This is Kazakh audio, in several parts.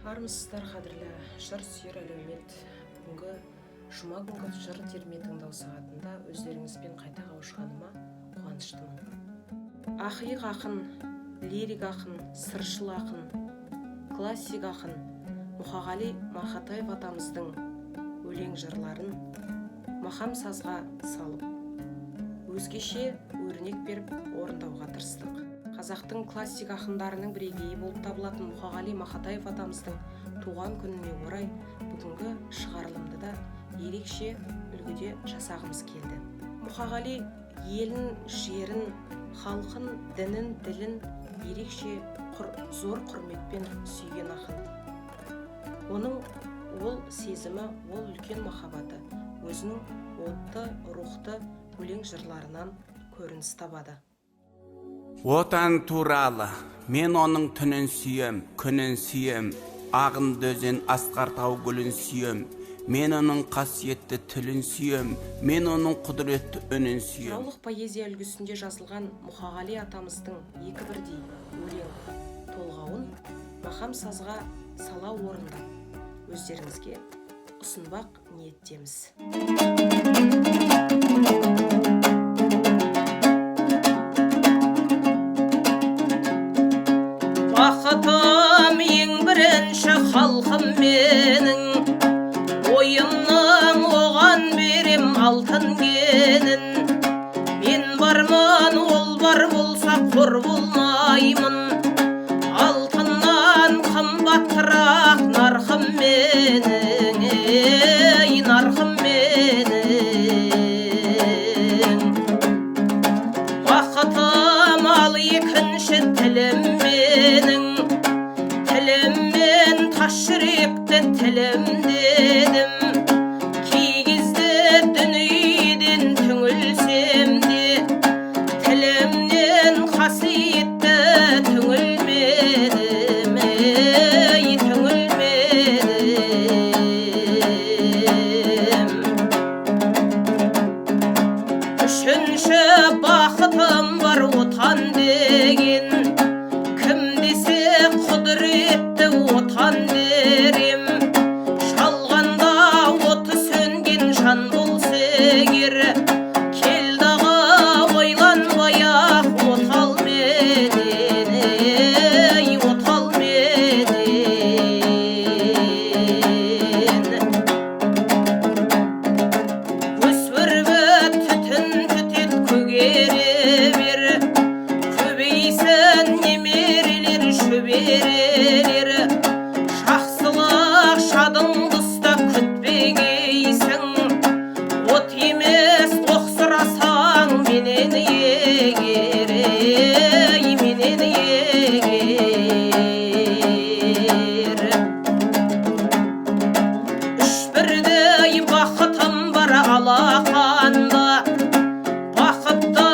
армысыздар қадірлі жыр сүйер әлеумет. Бүгінгі жұма күнгі жыр терме тыңдау сағатында өздеріңізбен қайта қауышқаныма қуаныштымын. Ақиық ақын, лирик ақын, сыршыл ақын, классик ақын Мұқағали Мақатаев атамыздың өлең жырларын мақам сазға салып, өзгеше өрнек беріп орындауға тырыстық. Қазақтың классик ақындарының бірегейі болып табылатын Мұқағали Мақатаев атамыздың туған күніне орай бүгінгі шығарылымды да ерекше үлгіде жасағымыз келді. Мұқағали елін, жерін, халқын, дінін, ділін ерекше зор құрметпен сүйген ақын. Оның ол сезімі, ол үлкен махаббаты өзінің отты, рухты өлең жырларынан көрініс табады. Отан туралы мен оның түнін сүйем, күнін сүйем, ағынды өзен асқар тау гүлін сүйем, мен оның қасиетті тілін сүйем, мен оның құдіретті үнін сүйем. Жыраулық поэзия үлгісінде жазылған Мұқағали атамыздың екі бірдей өлең толғауын мақам сазға сала орындап өздеріңізге ұсынбақ ниеттеміз. Бақытым ең бірінші халқым менің, ойымның оған берем алтын кенін. Мен барман, ол бар болса қор болмаймын, алтыннан қымбаттырақ нарқым менің, ей нарқым менің. Бақытым ал екінші тілім менің, тіліммен тас жүректі тілім дедім. Кей кезде дүниеден түңілсем де, тілімнен қасиетті түңілмедім, ей түңілмедім. Үшінші бақытым бар отан деген, кім десе құдіретті отан дерем. Шалғанда оты сөнген жан болса егер, келдағы ойланбай-ақ отал менен, ей отал менен. Өсвіргі түтін түтет көгере бер, көбейсін немерелер шөберелер. Жақсылық шадың тұста күтпегейсің, от емес оқсырасаң менен егер, ей менен егер. Үш бірдей бақытым бар алақанда, бақытты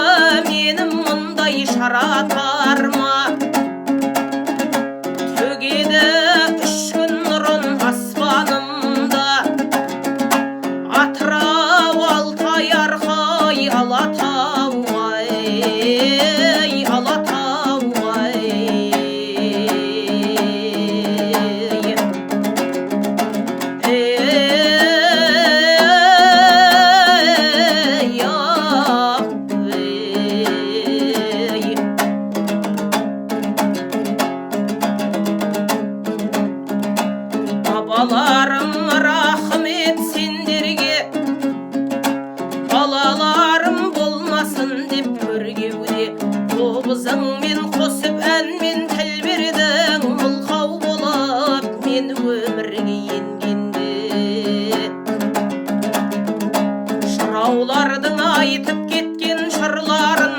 менің мұндай жаратар ма? Төгеді үш күн нұрын аспанымда, Атырау, Алтай, Арқай, Алатау, ай, Алатау, ай. Бабаларым рахмет сендерге, балаларым болмасын деп көргеуде. Қобызыңмен қосып әнмен тіл бердің, мылқау болып мен өмірге енгенде. Жыраулардың айтып кеткен жырларын,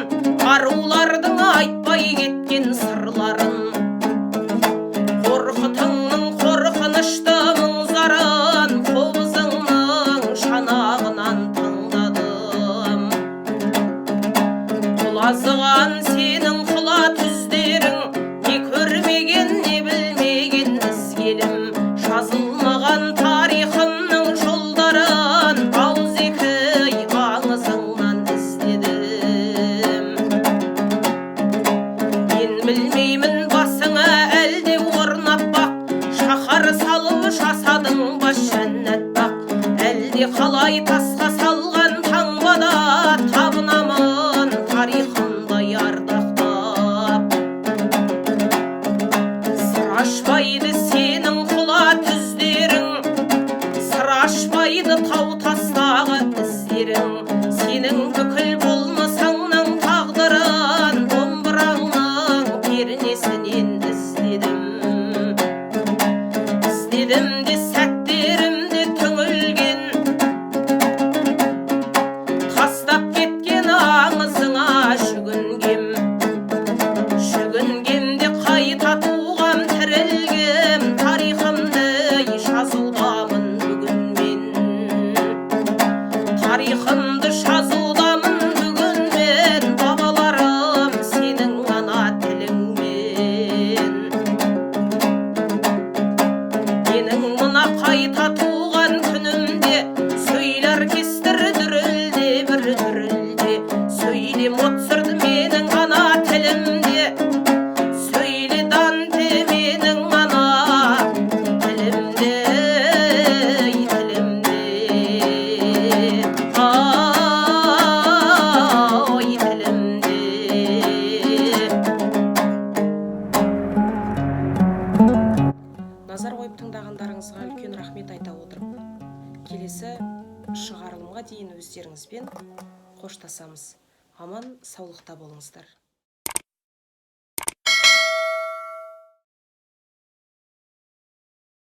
арулардың айтпай кеткен сырларын, қорқытыңның қорқынышты мұңзарын қобызыңның шанағынан тыңдадым. Құлазыған сенің құла түздерің, не көрмеген не білмеген ізгелім. Жазылмаған тарихымның жолдарын ауызекі аңызыңнан іздедім. Мен білмеймін ай тасқа салған таңбада табынамын тарихымдай ардақтап. Сыр ашпайды сенің құла түздерің, сыр ашпайды тау тастағы іздерің. Сенің бүкіл болмасаңның тағдырын домбыраңның пернесінен іздедім. Іздедім де сәттерімде түңілген, тастап кеткен аңызыңа жүгінгем. Жүгінгенде қайта туғам, тірілгем, тарихымды жазудамын бүгін мен. Тарихымды жазудамын бүгін мен, бабаларым сенің ана тіліңмен. Менің мына қайта туған күнімде сөйле оркестр дүрілде, бір дүрілде. Сөйле Моцарт менің ана тілімде, сөйле Данте менің ана тілімде, тілімде. Ой, тілімде. Назар қойып тыңдағандарыңызға үлкен рахмет айта отырып, келесі шығарылымға дейін өздеріңізбен қоштасамыз. Аман саулықта болыңыздар.